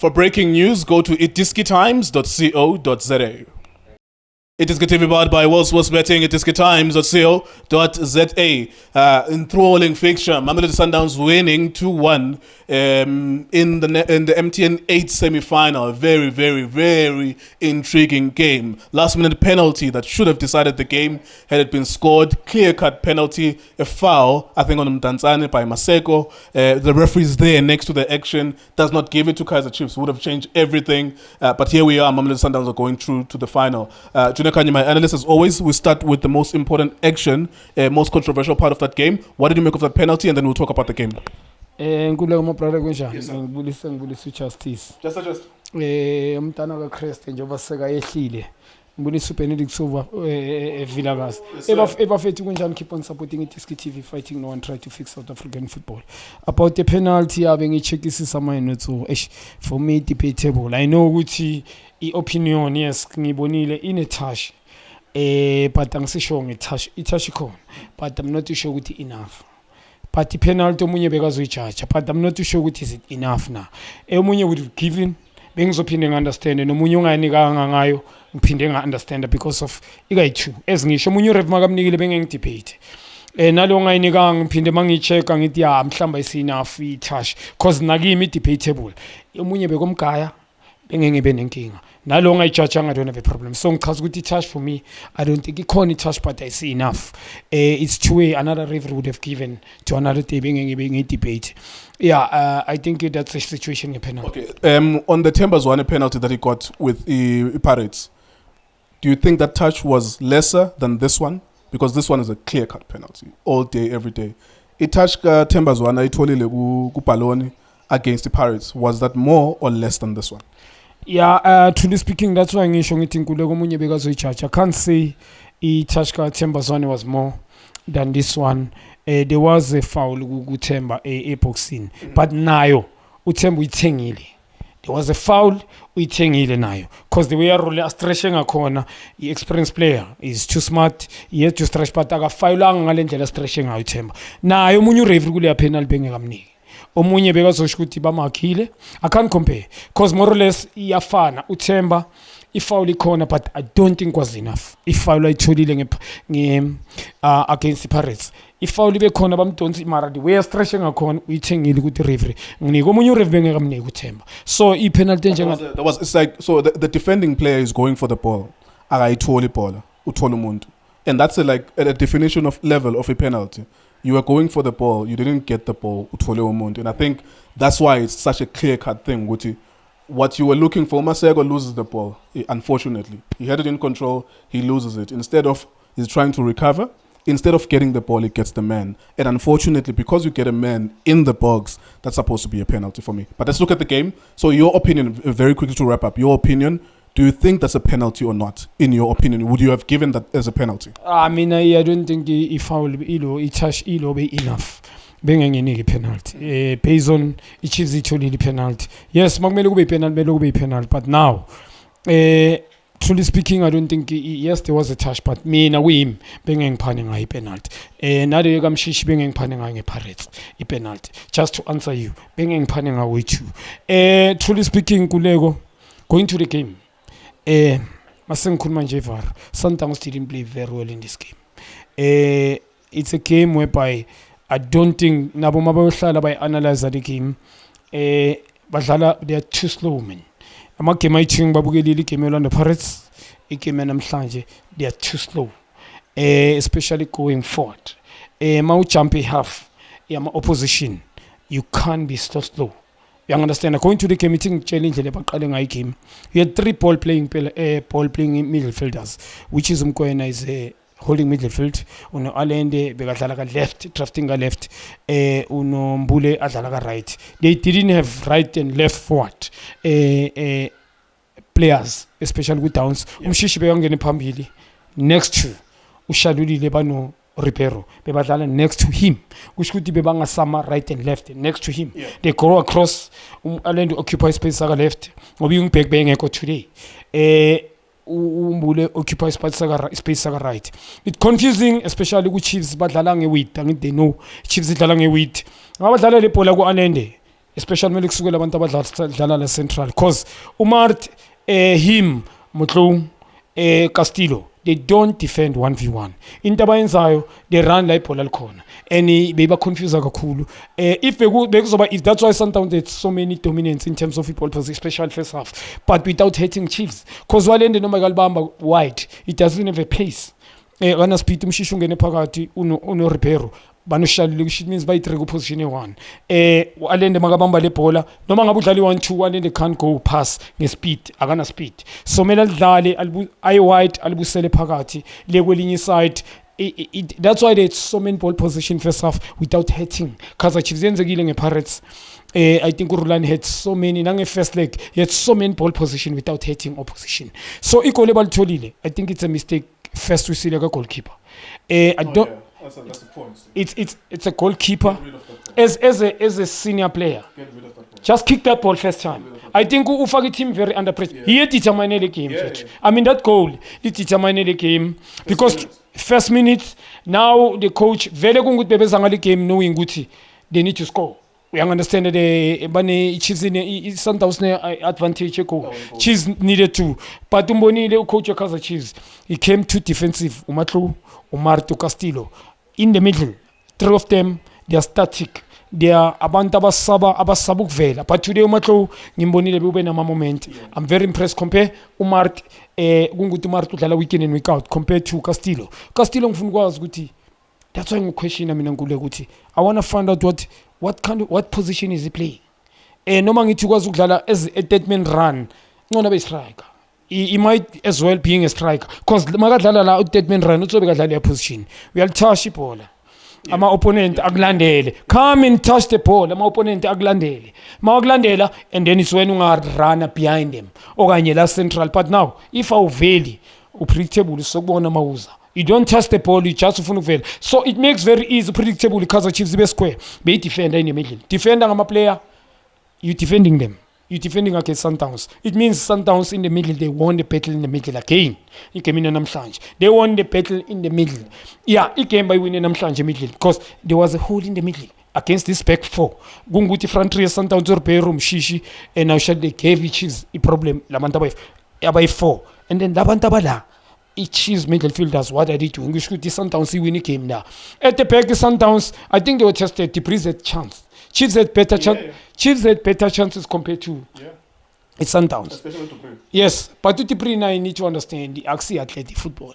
For breaking news, go to iDiskiTimes.co.za. iDiskiTV powered by World Sports Betting. iDiskiTimes.co.za. Enthralling fixture. Mamelodi Sundowns winning 2-1 in the MTN 8 semi-final. Very, very, very intriguing game. Last minute penalty that should have decided the game had it been scored. Clear-cut penalty, a foul, I think on Mtanzane by Maseko. The referee's there next to the action, does not give it to Kaizer Chiefs. Would have changed everything. But here we are, Mamelodi Sundowns are going through to the final. Khanye, my analyst, as always, we start with the most important action, most controversial part of that game. What did you make of that penalty? And then we'll talk about the game. Yes, justice. Just. Umntana kaChrist njengoba seka yehlile. Ngibonisa uBenedict Silva eVillagas. Ebafethu kunjani keep on supporting iDiskiTV fighting no one try to fix South African football. About the penalty abe ngicheckisisa my notes for me debatable. I know ukuthi opinion yes ngibonile in a touch. But angisisho ngetouch ikhona. But I'm not too sure ukuthi enough. But the penalty omunye bekazoyijudge. But I'm not too sure ukuthi is it enough now. Omunye would have given bengizophinde ngiunderstand nomunye ungayinikanga ngayo ngiphinde nga-understand because of ikayi-2 ezingisho omunye uref makamnikile bengengidebate nalo ngayinikanga ngiphinde mangiyi-check-a ngithi ya mhlawumbe isi-enough i-touch cause nakimi i-debatable omunye bekomgaya bengengibe nenkinga nalo ngayijudge-anga I don't have a problem so ngichaza ukuthi i-touch for me I don't think ikhona i-touch but I see enough it's two way another referee would have given to another day bengengibe ngi-debate. Yeah, I think that's a situation in penalty. Okay. On the Thembazwane penalty that he got with the Pirates, do you think that touch was lesser than this one? Because this one is a clear-cut penalty, all day, every day. It touched Thembazwane, itholile ku against the Pirates. Was that more or less than this one? Yeah, truly speaking, that's why ngisho ngithi Nkululeko omunye bekazoyijudge. I can't say i-touch ka-Thembazwane was more than this one. There was a foul kuThemba boxing, but nayo uThemba uyithengile. There was a foul uyithengile nayo because the way a stretching akhona i-experienced player is too smart, he has to stretch but akafaulanga ngale ndlela stretching ngayo uThemba. Nayo omunye ureferee kuleya penalty bengekamniki. Omunye bekazosho ukuthi bamakhile. I can't compare because more or less iyafana uThemba ifoul ikhona but I don't think was enough. Ifoul ayitholile against the Pirates. Ifoul ibe khona bamdonsi mara the way stretching akhona uyithengile ukuthi referee nginika omunye ureferee bengekamniki uThemba. So i-penalty njenga it's like so the defending player is going for the ball. Akayitholi ibhola uthola umuntu. And that's a definition of level of a penalty. You were going for the ball, you didn't get the ball, utfole umuntu. And I think that's why it's such a clear-cut thing. What you were looking for, Maseko loses the ball, unfortunately. He had it in control, he loses it. Instead of, he's trying to recover, instead of getting the ball, he gets the man. And unfortunately, because you get a man in the box, that's supposed to be a penalty for me. But let's look at the game. So your opinion, very quickly to wrap up, your opinion, do you think that's a penalty or not? In your opinion, would you have given that as a penalty? I mean, I don't think if foul touch be enough. Bengenginiki penalty. Based on Chiefs itholile penalty. Yes, makumele kube penalty, but now truly speaking, I don't think yes there was a touch, but mina kuyimi bengengiphane ngayo penalty. Nade kamshishi bengengiphane ngayo ngePirates penalty. Just to answer you, bengengiphane ngayo two. Truly speaking, Kulego going to the game. Sundowns didn't play very well in this game. It's a game whereby I don't think nabo mabayohlala by analyze the game. They are too slow, man. Ama game ayithing babukelile igame yolanda Pirates, igame namhlanje they are too slow. Especially going forward. Ma jump half, yama opposition, you can't be so slow. You understand? Going to the game, challenge the game. You had 3 ball playing midfielders, which is Mkwena is holding midfield. Uno Alende begadalaga left, drafting left. Uno Mbule adalaga right. They didn't have right and left forward players, especially with Downs. Umshishi begangene phambili. Next to Ushaduli Lebano Ripero, bebadala next to him, which could be banga sama right and left next to him. Yeah. They go across, allen to occupy space saga left. Obi yung peg bang echo today. Umbule occupy space saga right. It's confusing, especially with Chiefs badala nge with. I mean they know Chiefs badala nge with. Abadala le pola go alende. especially mele kusukela abantu abadlala la central because Umart him Motlo Castillo they don't defend 1v1 into abayenzayo they run la ibhola likhona and beba confuse kakhulu if that's why sometimes there's so many dominance in terms of ball position especially first half but without hitting Chiefs because Walende noma galibamba wide it doesn't have a pace kana speed umshisho ungene phakathi uno Ribeiro banoshalile which means bayi-3 ku-position e-1 Alende makabamba le bhola noma ngabe udlala i-1-2 Alende can't go pass nge-speed akana speed so mele alidlale ayi-wide alibusele phakathi le kwelinye side that's why there's so many ball position first half without hitting Kaizer Chiefs yenzekile nge-Pirates I think Urulani had so many nange-first leg he had so many ball position without hitting opposition so igoli ebalitholile I think it's a mistake first we see like a goalkeeper That's a point. It's a goalkeeper as a senior player. Just kick that ball first time. I think ufake team very under pressure. He determined the game. I mean that goal, he determined the game because first minute now the coach very good bebezanga the game knowing ukuthi they need to score. We understand that the Chiefs in Sundowns advantage goal. Chiefs needed to, but umbonile coach of Kaizer Chiefs he came too defensive. Umatlu, Umarto Castillo. In the middle, 3 of them, they are static. They are abantu abasaba ukuvela. But today umatlo ngimbonile bube nama moment. I'm very impressed compare Umart kunguthi Umart udlala weekend and week out compared to Castillo. Castillo ngifuna ukwazi ukuthi that's why ngiquestion mina ngule ukuthi I want to find out what position is he playing. Noma ngithi ukwazi ukudlala as a dead man run. Ngona be striker. He might as well being a striker because makadlala la dead man run utsobe kadlala position uyalitouch ibhola ama opponent akulandele come and touch the ball ama opponent akulandele mawakulandela and then it's when ungarun behind them okanye la central but now if awuveli upredictable sokubona mawuza you don't touch the ball you just ufuna ukuvela so it makes very easy predictable Kaizer Chiefs be square be defender in the middle defender ngama player you defending them. You're defending against Sundowns. It means Sundowns in the middle, they won the battle in the middle again. They won the battle in the middle. Yeah, it came by winning namhlanje middle because there was a hole in the middle against this back four. Gunguti front three Sundowns Ribeiro Mshishi and now they gave Chiefs a problem. Lamanta by 4. And then Labantabala. Chiefs midfielders, what are they doing? We should Sundowns win the game now. At the back Sundowns, I think they were tested to present chance. Chiefs had better Chiefs had better chances compared to it's Sundowns. Especially to play. Yes, but to play now you need to understand the Axie athletic footballer.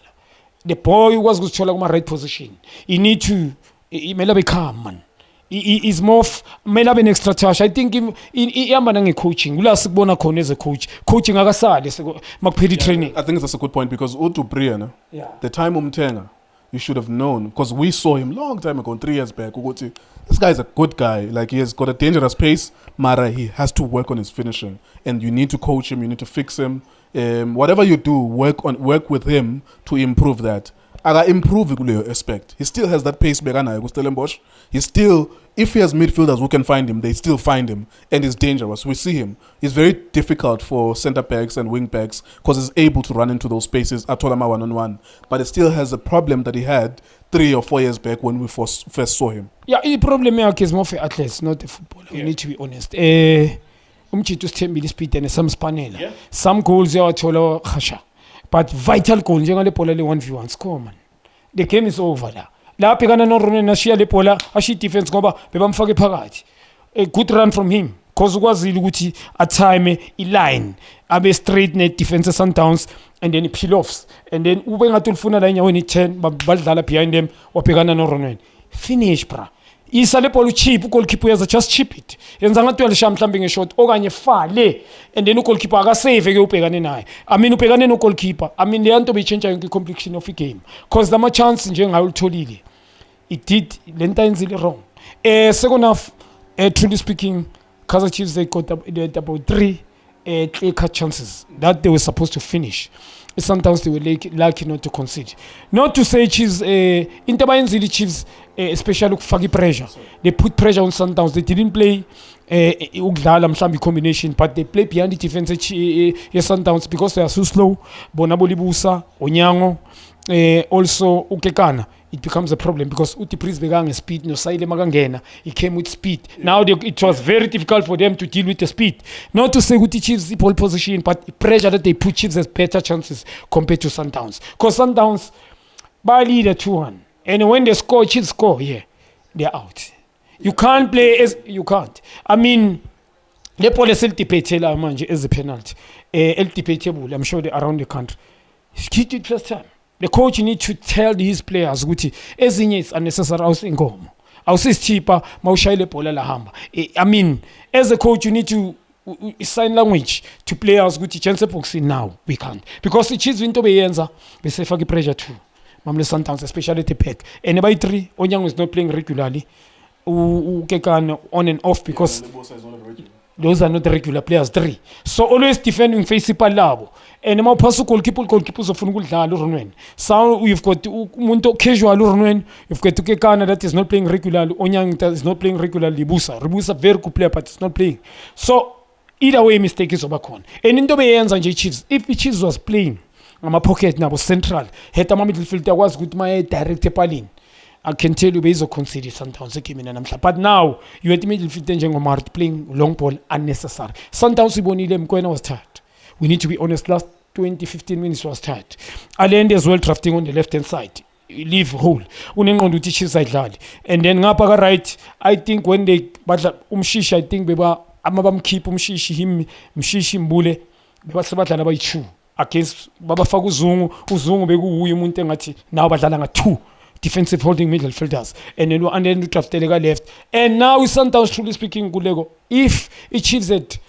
The boy was good to my right position. He need to he may be calm man. He is more may have an extra touch. I think he am coaching. We last born as a coach. Coaching agasade training. I think that's a good point because Utu Brian, the time Umtenga, you should have known because we saw him long time ago, 3 years back. This guy is a good guy. Like he has got a dangerous pace. Mara, he has to work on his finishing, and you need to coach him. You need to fix him. Whatever you do, work with him to improve that. Improve aspect. He still has that pace. He still, if he has midfielders who can find him, they still find him, and he's dangerous. We see him. It's very difficult for centre backs and wing backs because he's able to run into those spaces at Tolama 1-on-1. But it still has a problem that he had 3 or 4 years back when we first saw him. Yeah, the problem is more for athletes, not the footballer. We need to be honest. Umchitu stembi speed and some spanela. Some goals are tola khasha. But vital goal, njengale pola le 1v1 score man. The game is over la. La pegana no run na shia le pola, ashi defense ngoba bebamfake phakathi. A good run from him. Cause ukwazile ukuthi at time line abe straight net defense Sundowns and then peel offs and then ube ngathi ulifuna la enyaweni 10 badlala behind them wapegana no run. Finish bra. Isa le ball cheap goalkeeper yaza just chip it yenza ngathi uyalisha mhlambe ngeshot okanye fale and then goalkeeper akasave ke ubhekane naye I mean ubhekane no goalkeeper I mean le nto beyichange yonke complexion of the game cause lama chance njengayo ulitholile it did lenta yenzile wrong second half truly speaking Kaizer Chiefs they got about 3 clear cut chances that they were supposed to finish. Sometimes they were lucky not to concede. Not to say Chiefs, Interbayenzili Chiefs, especially Fagi pressure. They put pressure on Sundowns. They didn't play Ugdala Mshambi combination, but they play behind the defense Sundowns because they are so slow. Bonaboli Busa, Onyango, also Ukekana. it becomes a problem because uTipris begang speed no Saile Magangena, he came with speed. Now it was very difficult for them to deal with the speed. Not to say Uti Chiefs the pole position, but pressure that they put Chiefs has better chances compared to Sundowns. Because Sundowns by leader 2-1. And when they score, Chiefs score, they're out. You can't play as you can't. I mean, the policy is a penalty. I'm sure they're around the country. Hit it first time. The coach needs to tell his players ukuthi ezinye is unnecessary awusingomo. Awusischipa mawushayile ibhola lahamba. I mean, as a coach you need to sign language to players ukuthi chance boxing now we can't because it is into beyenza bese faka pressure too. Mamelodi Sundowns especially at the back. And by 3 Onyango is not playing regularly. Ukekana on and off because those are not regular players 3. So always defending face labo. And now pass goalkeepers of Funugul. So you've got Munto casual Runwen, you've got Tukekana that is not playing regularly, Onyang that is not playing regularly, Ribusa very good player, but it's not playing. So either way mistake is overcome. And in the ends and Chiefs, if the Chiefs was playing, I'm a pocket now was central, Heta midfielder was good my direct palin. I can tell you based on consider sometimes they came in and but now you had midfielder Jengomart playing long ball unnecessary. Sometimes Ibonile was tired. We need to be honest, last 20-15 minutes was tired. Alende as well drafting on the left hand side. Leave hole. Unengondo teach side lad. And then ngapha right, I think when they badla umshishi I think beba amabamkhipha umshishi him mshishi mbule beba sebadlala bayi2 against baba faka uzungu bekuuye umuntu engathi now badlala nga2 defensive holding midfielders and then draftele left. And now with Sundowns truly speaking Gulego, if it achieves it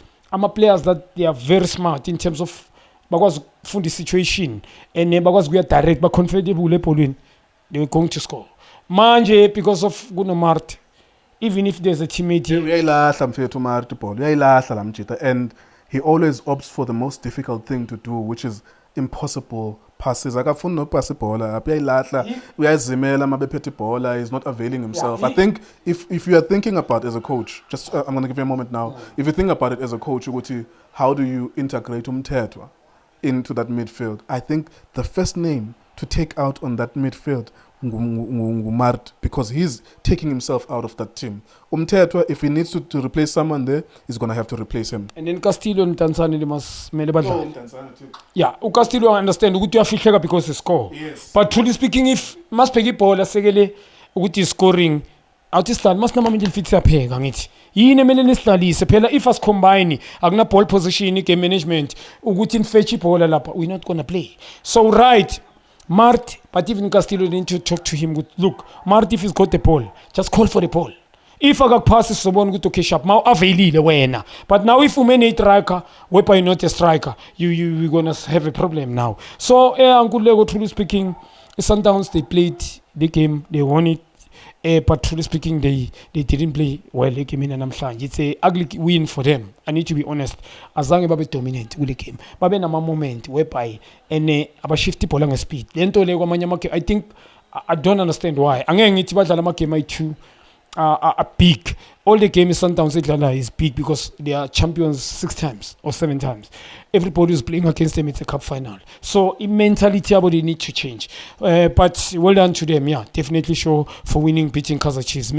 players that they are very smart in terms of bakwazi fund the situation and bakwazi kuya direct ba comfortable ebholweni they are going to score manje because of kunomart even if there's a teammate uyayilahla mfethu Mart ball uyayilahla lamjita and he always opts for the most difficult thing to do which is impossible passes akafuni no pass ibhola uyayilahla uyazimela mabephethe ibhola is not availing himself. I think if you are thinking about as a coach just I'm going to give you a moment now if you think about it as a coach ukuthi how do you integrate umthethwa into that midfield. I think the first name to take out on that midfield Mart because he's taking himself out of that team. Umthethwa if he needs to replace someone there he's going to have to replace him. And then Castillo and Tanzania must mele badla. Yeah, Castillo understand ukuthi uyafihleka because he score. Yes. But truly speaking if must pheka ibhola sekele ukuthi scoring outside must nama midfield yapheka ngithi. Yini emele nesihlalise phela if us combine akuna ball position game management ukuthi nifetch ibhola lapha we're not going to play. So right Mart, but even Castillo need to talk to him. Look, Mart, if he's got the ball, just call for the ball. If I got passes, someone good to catch up. Now available the way now. But now if you mean a striker, whereby not a striker, you're gonna have a problem now. So, Uncle Lego, truly speaking, Sundowns they played the game, they won it. But truly speaking, they didn't play well. They came in and it's a ugly win for them. I need to be honest. As long as they dominate with the game, but then a moment whereby and about 50 polang speed. Then I think I don't understand why. Angeng it's about the game too. Are big. All the games Sundowns is big because they are champions 6 times or 7 times. Everybody is playing against them. It's a cup final. So in mentality, they need to change. But well done to them. Yeah, definitely show for winning, beating Kaizer Chiefs.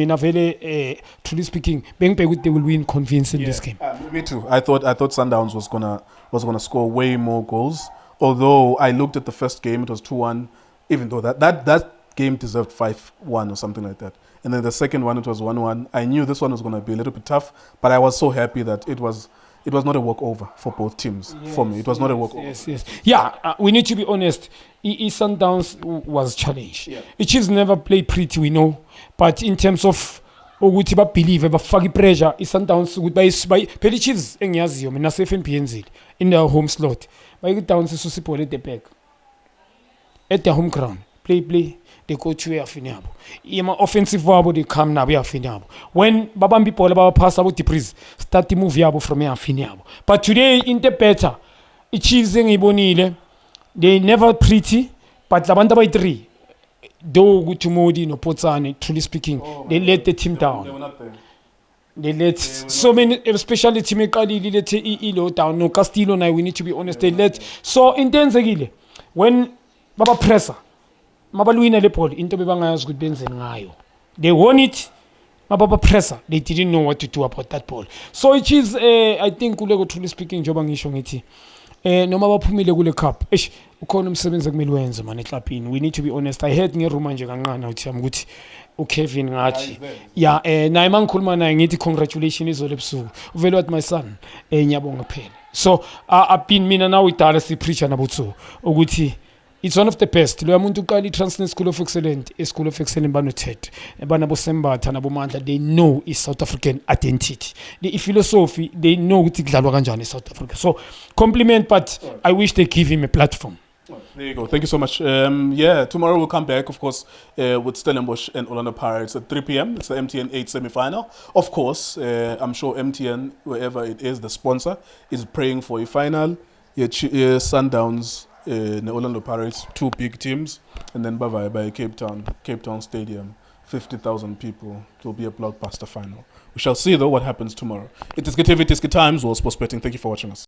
Truly speaking, they will win convincing this game. Me too. I thought Sundowns was gonna score way more goals. Although I looked at the first game, it was 2-1. Even though that game deserved 5-1 or something like that. And then the second one, it was 1-1. I knew this one was going to be a little bit tough, but I was so happy that it was not a walkover for both teams. Yes, for me, it was not a walkover. Yes. Yeah, we need to be honest. Sundowns was challenged. Yeah. The Chiefs never played pretty, we know. But in terms of ukuthi believe bafaka pressure, Sundowns by the Chiefs engiyaziyo mina FNP in their home slot. By down to Susipole at the back. At their home ground. Play. They go to Afinabo. Ima offensive wabo they come now Afinabo. When Babambi Pola pass about the priest, start to move yabo from Afinabo. But today in the better, it Chiefs Ibonile, they never pretty, but Labanda by 3. Though Gutumodi no Potsani, truly speaking, they let the team down. They were not there. They let so many, especially Timekali, let Ilo down. No Castillo, now we need to be honest. They let so intense when Baba Presser. mabalwina le ball into bebangayazi ukuthi benzeni ngayo. They won it. Mababa presser, they didn't know what to do about that ball. So it is, I think, truly speaking, njoba ngisho ngithi noma baphumile kule cup ukhona umsebenzi ekumele wenze man eklapini. We need to be honest. I heard ngeruma nje kancane ukuthi uKevin ngathi naye mangikhuluma naye ngithi congratulations izolo ebusuku uvele wathi my son ngiyabonga phela. So I've been mina now idala si preacher nabutho ukuthi it's one of the best. Lo muntu uqala iTransnet School of Excellence, School of Excellence banothet. Banabo Sembatha nabomandla, they know is South African identity. The philosophy, they know ukuthi kudlalwa kanjani in South Africa. So compliment, but I wish they give him a platform. There you go. Thank you so much. Tomorrow we'll come back, of course, with Stellenbosch and Orlando Pirates at 3 p.m. It's the MTN 8 semi-final. Of course, I'm sure MTN, wherever it is, the sponsor, is praying for a final. Sundowns, Orlando Pirates, 2 big teams, and then by Cape Town Stadium, 50,000 people. It will be a blockbuster final. We shall see, though, what happens tomorrow. It is iDiskiTV, Times, World Sports Betting. Thank you for watching us.